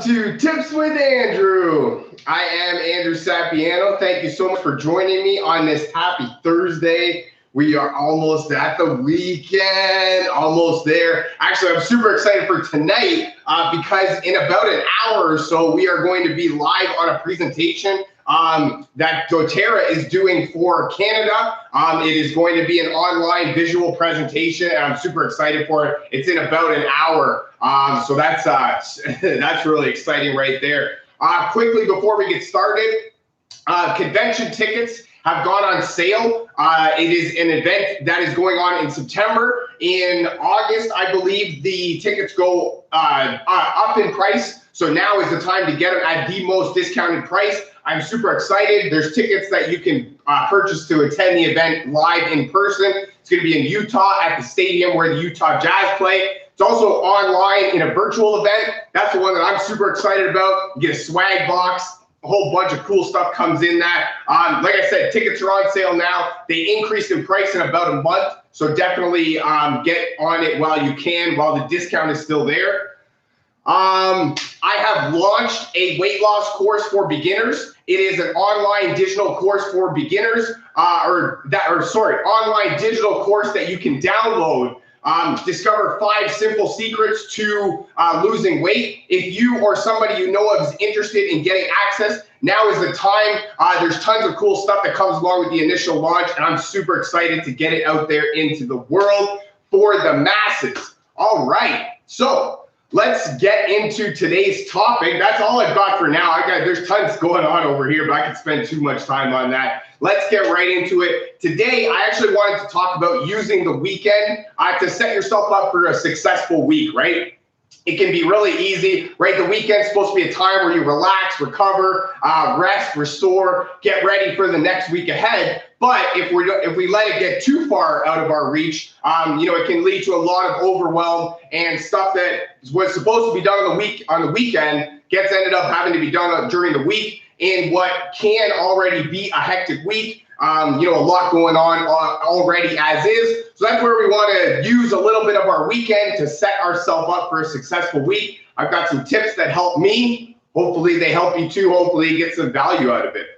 to Tips with Andrew. I am Andrew Sapiano. Thank you so much for joining me on this happy Thursday. We are almost at the weekend, almost there. Actually, I'm super excited for tonight because in about an hour or so, we are going to be live on a presentation that doTERRA is doing for Canada. It is going to be an online visual presentation, and I'm super excited for it. It's in about an hour, so that's really exciting right there. Quickly, before we get started, convention tickets have gone on sale. It is an event that is going on in September. In August, I believe the tickets go up in price. So now is the time to get them at the most discounted price. I'm super excited. There's tickets that you can purchase to attend the event live in person. It's going to be in Utah at the stadium where the Utah Jazz play. It's also online in a virtual event. That's the one that I'm super excited about. You get a swag box. A whole bunch of cool stuff comes in that. Like I said, tickets are on sale now. They increased in price in about a month. So definitely get on it while you can, while the discount is still there. I have launched a weight loss course for beginners. It is an online digital course for beginners, online digital course that you can download. Discover 5 simple secrets to losing weight. If you or somebody you know of is interested in getting access, now is the time. There's tons of cool stuff that comes along with the initial launch, and I'm super excited to get it out there into the world for the masses. All right, so let's get into today's topic. That's all I've got for now. There's tons going on over here, but I could spend too much time on that. Let's get right into it. Today, I actually wanted to talk about using the weekend to set yourself up for a successful week, right? It can be really easy, right? The weekend's supposed to be a time where you relax, recover, rest, restore, get ready for the next week ahead. But if we let it get too far out of our reach, it can lead to a lot of overwhelm, and stuff that was supposed to be done on the weekend ended up having to be done during the week in what can already be a hectic week. A lot going on already as is. So that's where we want to use a little bit of our weekend to set ourselves up for a successful week. I've got some tips that help me. Hopefully they help you too. Hopefully you get some value out of it.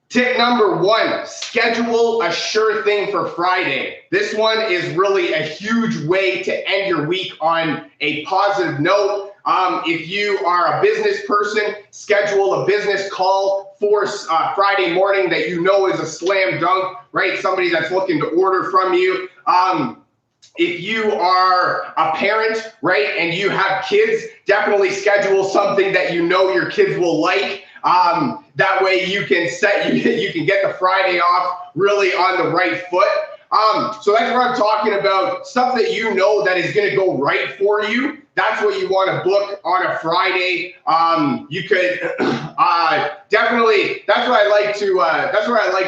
Tip number 1, schedule a sure thing for Friday. This one is really a huge way to end your week on a positive note. If you are a business person, schedule a business call for Friday morning that you know is a slam dunk, right? Somebody that's looking to order from you. If you are a parent, right, and you have kids, definitely schedule something that you know your kids will like. That way you can get the Friday off really on the right foot. So that's what I'm talking about. Stuff that you know that is going to go right for you. That's what you want to book on a Friday. You could definitely. That's what I like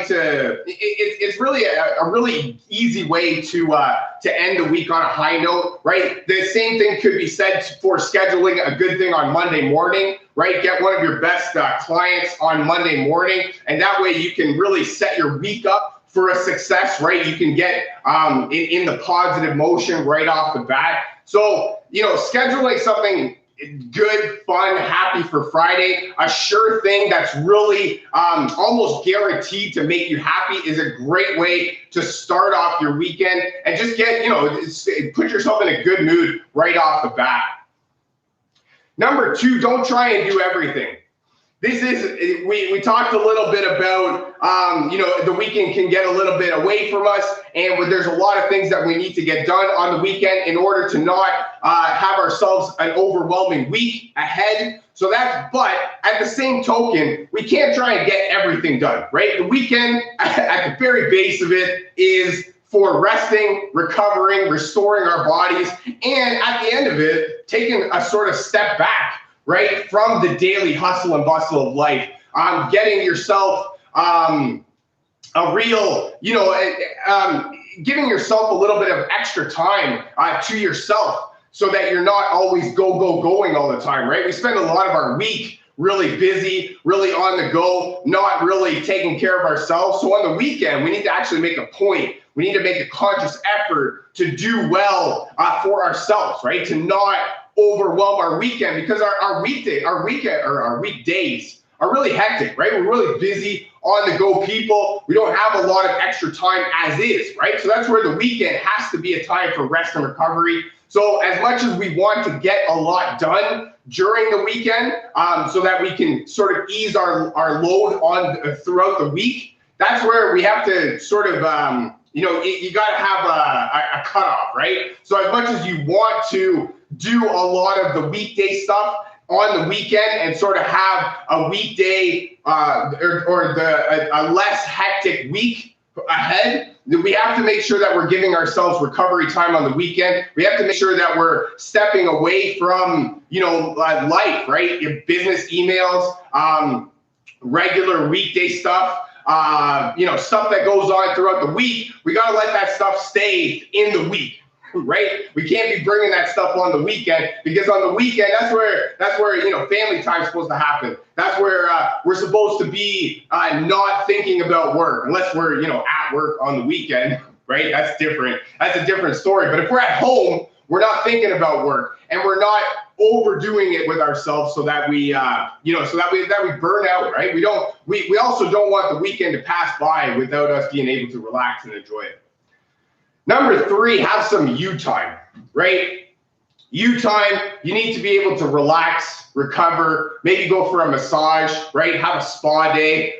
to. It's really a really easy way to end the week on a high note, right? The same thing could be said for scheduling a good thing on Monday morning, right? Get one of your best clients on Monday morning, and that way you can really set your week up for a success, right? You can get in the positive motion right off the bat. So, scheduling something good, fun, happy for Friday, a sure thing that's really almost guaranteed to make you happy is a great way to start off your weekend and just get, put yourself in a good mood right off the bat. Number 2, don't try and do everything. We talked a little bit about, the weekend can get a little bit away from us, and there's a lot of things that we need to get done on the weekend in order to not have ourselves an overwhelming week ahead. But at the same token, we can't try and get everything done, right? The weekend, at the very base of it, is for resting, recovering, restoring our bodies, and at the end of it, taking a sort of step back, right, from the daily hustle and bustle of life. Getting yourself giving yourself a little bit of extra time to yourself so that you're not always going all the time, right? We spend a lot of our week really busy, really on the go, not really taking care of ourselves. So on the weekend, we need to actually make a point. We need to make a conscious effort to do well for ourselves, right? To not overwhelm our weekend, because our weekdays are really hectic, right? We're really busy, on the go people. We don't have a lot of extra time as is, right? So that's where the weekend has to be a time for rest and recovery. So as much as we want to get a lot done during the weekend, so that we can sort of ease our load on throughout the week, that's where we have to sort of, you got to have a cutoff, right? So as much as you want to do a lot of the weekday stuff on the weekend and sort of have a weekday or a less hectic week ahead, we have to make sure that we're giving ourselves recovery time on the weekend. We have to make sure that we're stepping away from, life, right? Your business emails, regular weekday stuff, stuff that goes on throughout the week. We got to let that stuff stay in the week. Right? We can't be bringing that stuff on the weekend, because on the weekend, that's where family time's supposed to happen. That's where we're supposed to be not thinking about work, unless we're at work on the weekend, right? That's different. That's a different story. But if we're at home, we're not thinking about work, and we're not overdoing it with ourselves, so that we we burn out, right? We also don't want the weekend to pass by without us being able to relax and enjoy it. Number 3, have some you time, right? You time, you need to be able to relax, recover, maybe go for a massage, right? Have a spa day,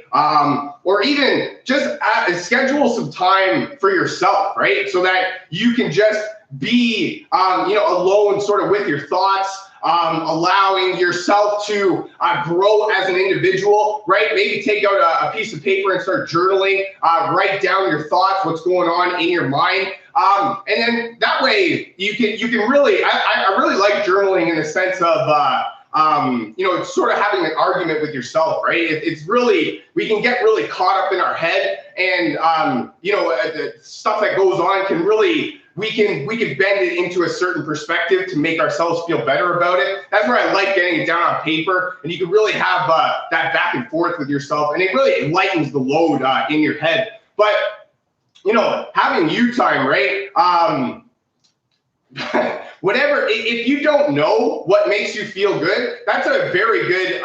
or even just schedule some time for yourself, right? So that you can just be, alone sort of with your thoughts, allowing yourself to grow as an individual, right? Maybe take out a piece of paper and start journaling, write down your thoughts, what's going on in your mind. And then that way you can really, I really like journaling in the sense of, it's sort of having an argument with yourself, right? It's really, we can get really caught up in our head, and, the stuff that goes on can really, we can bend it into a certain perspective to make ourselves feel better about it. That's where I like getting it down on paper, and you can really have that back and forth with yourself, and it really lightens the load in your head. But, having you time, right? Whatever, if you don't know what makes you feel good, that's a very good,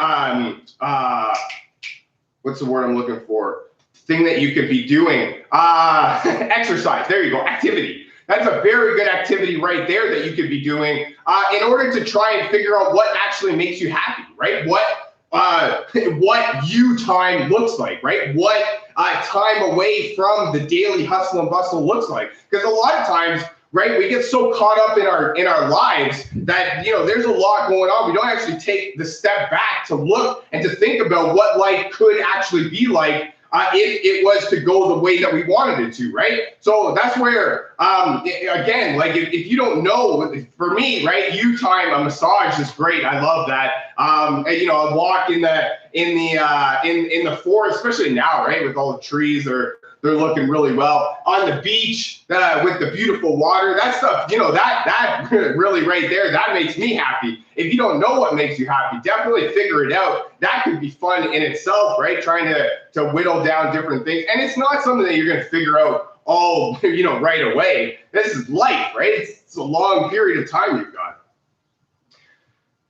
what's the word I'm looking for? Thing that you could be doing. Exercise, there you go, activity. That's a very good activity right there that you could be doing in order to try and figure out what actually makes you happy, right? What you time looks like, right? What time away from the daily hustle and bustle looks like. Because a lot of times, right, we get so caught up in our lives that, there's a lot going on. We don't actually take the step back to look and to think about what life could actually be like if it was to go the way that we wanted it to, right? So that's where, again, like if you don't know, for me, right, you time, a massage is great. I love that. And, a walk in the forest, especially now, right, with all the trees, they're looking really well on the beach with the beautiful water. That stuff, that really right there, that makes me happy. If you don't know what makes you happy, definitely figure it out. That could be fun in itself, right? Trying to whittle down different things. And it's not something that you're going to figure out all, right away. This is life, right? It's a long period of time you've got.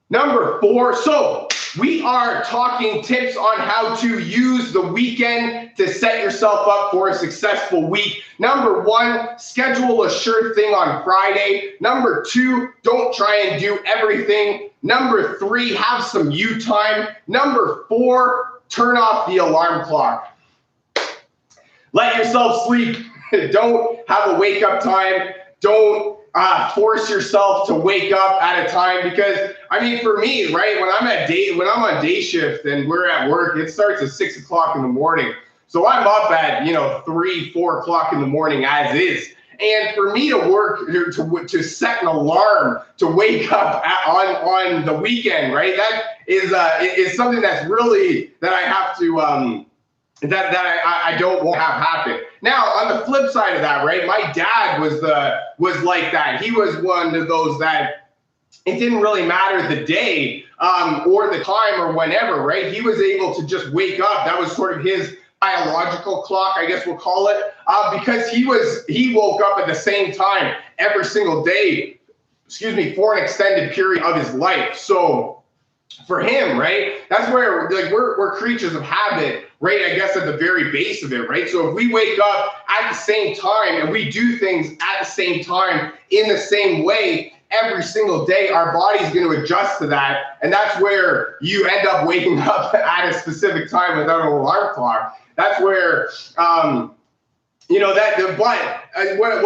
Number 4, so we are talking tips on how to use the weekend to set yourself up for a successful week. Number 1, schedule a sure thing on Friday. Number 2, don't try and do everything. Number 3, have some you time. Number 4, turn off the alarm clock. Let yourself sleep. Don't have a wake up time. Don't force yourself to wake up at a time, because I mean, for me, right, when I'm on day shift and we're at work, it starts at 6 o'clock in the morning. So I'm up at 3, 4 o'clock in the morning as is. And for me to work to set an alarm to wake up on the weekend, right, that is something that's really that I have to that I don't want to have happen. Now, on the flip side of that, right, my dad was like that. He was one of those that it didn't really matter the day or the time or whenever, right? He was able to just wake up. That was sort of his biological clock, I guess we'll call it, because he woke up at the same time every single day, excuse me, for an extended period of his life. So for him, right, that's where like we're creatures of habit, right? I guess at the very base of it, right? So if we wake up at the same time and we do things at the same time in the same way every single day, our body's going to adjust to that, and that's where you end up waking up at a specific time without an alarm clock. That's where when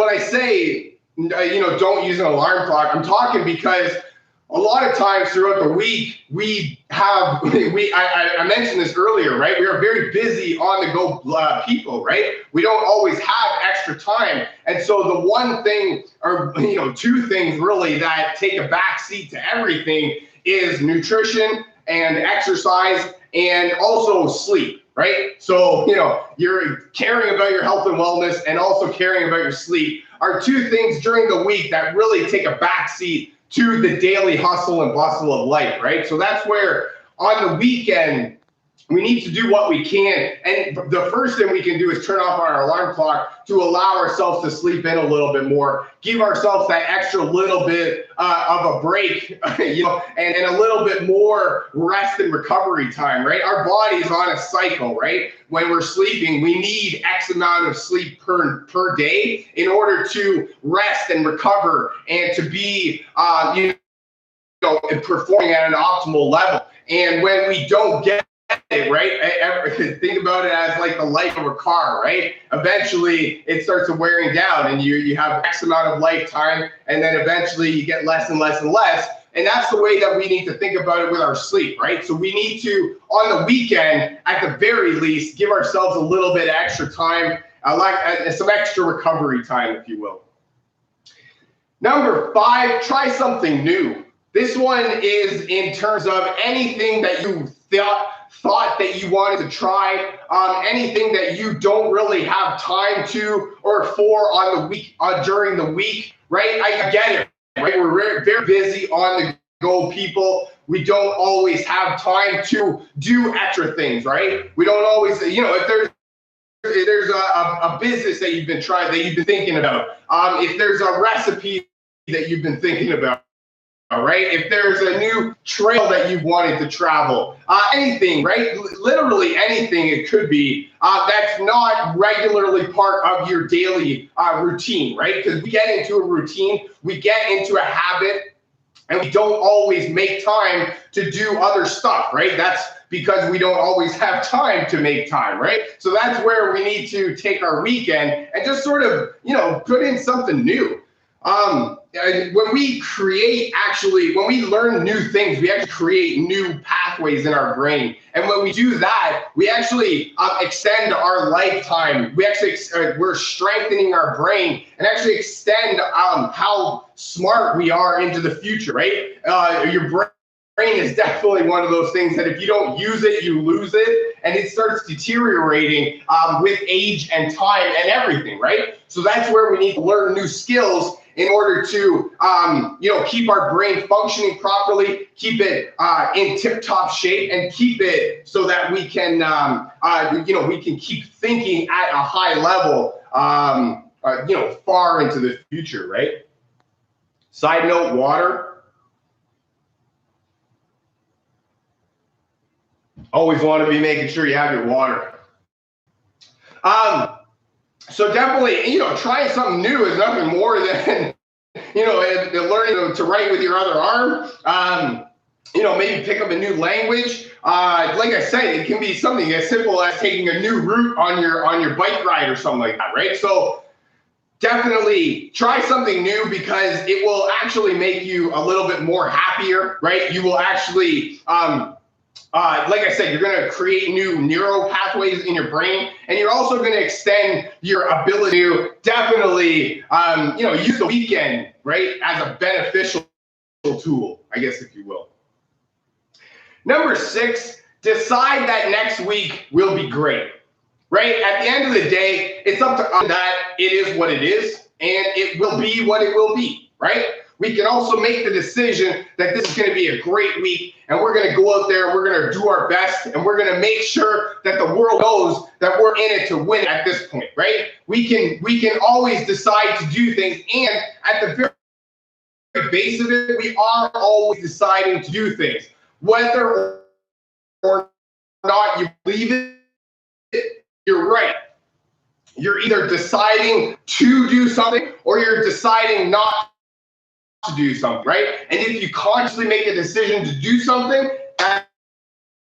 I say don't use an alarm clock, I'm talking because a lot of times throughout the week, I mentioned this earlier, right? We are very busy on the go people, right? We don't always have extra time. And so the one thing, or two things really that take a back seat to everything is nutrition and exercise and also sleep, right? So, you're caring about your health and wellness and also caring about your sleep are two things during the week that really take a back seat to the daily hustle and bustle of life, right? So that's where on the weekend, we need to do what we can. And the first thing we can do is turn off our alarm clock to allow ourselves to sleep in a little bit more, give ourselves that extra little bit of a break, and a little bit more rest and recovery time, right? Our body's on a cycle, right? When we're sleeping, we need X amount of sleep per day in order to rest and recover and to be, performing at an optimal level. And when we don't get it, right? Think about it as like the life of a car, right? Eventually it starts wearing down and you have X amount of lifetime, and then eventually you get less and less and less. And that's the way that we need to think about it with our sleep, right? So we need to, on the weekend, at the very least, give ourselves a little bit extra time, some extra recovery time, if you will. Number 5, try something new. This one is in terms of anything that you thought that you wanted to try, anything that you don't really have time to or for on the week, during the week, right? I get it, right? We're very busy on the go people. We don't always have time to do extra things, right? We don't always, if there's a business that you've been trying, that you've been thinking about, if there's a recipe that you've been thinking about, all right, if there's a new trail that you wanted to travel, anything, right? Literally anything it could be that's not regularly part of your daily routine, right? Because we get into a routine, we get into a habit, and we don't always make time to do other stuff, right? That's because we don't always have time to make time, right? So that's where we need to take our weekend and just sort of, put in something new. When we learn new things, we actually create new pathways in our brain. And when we do that, we actually extend our lifetime. We're strengthening our brain and actually extend how smart we are into the future, right? Your brain is definitely one of those things that if you don't use it, you lose it, and it starts deteriorating with age and time and everything, right? So that's where we need to learn new skills in order to, keep our brain functioning properly, keep it in tip-top shape, and keep it so that we can, we can keep thinking at a high level, far into the future, right? Side note, water. Always want to be making sure you have your water. So definitely, trying something new is nothing more than, learning to write with your other arm. Maybe pick up a new language. Like I said, it can be something as simple as taking a new route on your bike ride or something like that, right? So definitely try something new because it will actually make you a little bit more happier, right? You will actually, like I said, you're going to create new neural pathways in your brain, and you're also going to extend your ability to definitely, use the weekend, right, as a beneficial tool, I guess, if you will. Number 6, decide that next week will be great, right? At the end of the day, it's up to us that it is what it is, and it will be what it will be, right? we can also make the decision that this is going to be a great week, and we're going to go out there and we're going to do our best, and we're going to make sure that the world knows that we're in it to win at this point, right? We can always decide to do things, and at the very base of it, we are always deciding to do things. Whether or not you believe it, you're right. You're either deciding to do something or you're deciding not to do something, right? And if you consciously make a decision to do something, that's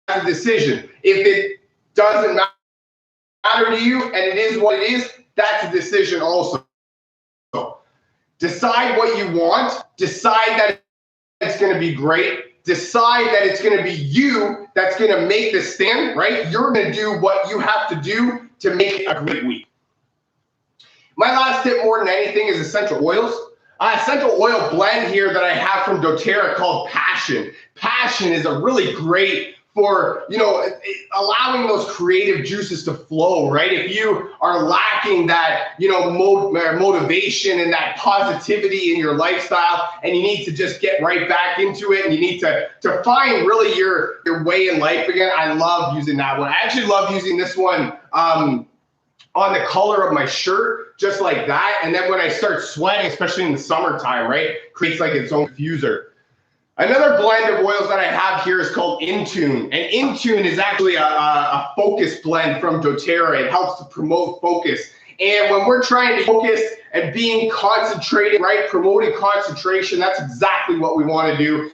a decision. If it doesn't matter to you and it is what it is, that's a decision also. Decide what you want. Decide that it's going to be great. Decide that it's going to be you that's going to make the stand, right? You're going to do what you have to do to make a great week. My last tip, more than anything, is essential oils. Essential oil blend here that I have from doTERRA called Passion. Passion is a really great for, allowing those creative juices to flow, right? If you are lacking that, motivation and that positivity in your lifestyle, and you need to just get right back into it, and you need to find really your way in life again, I love using that one. I actually love using this one on the collar of my shirt, just like that. And then when I start sweating, especially in the summertime, right, creates like its own diffuser. Another blend of oils that I have here is called Intune. And Intune is actually a focus blend from doTERRA. It helps to promote focus. And when we're trying to focus and being concentrated, right, promoting concentration, that's exactly what we want to do.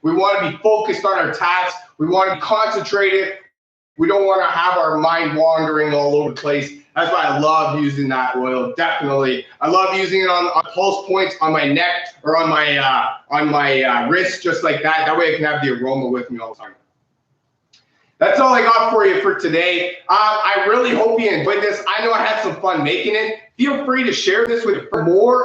We want to be focused on our tasks. We want to be concentrated. We don't want to have our mind wandering all over the place. That's why I love using that oil. Definitely, I love using it on pulse points on my neck or on my wrist, just like that. That way, I can have the aroma with me all the time. That's all I got for you for today. I really hope you enjoyed this. I know I had some fun making it. Feel free to share this with more.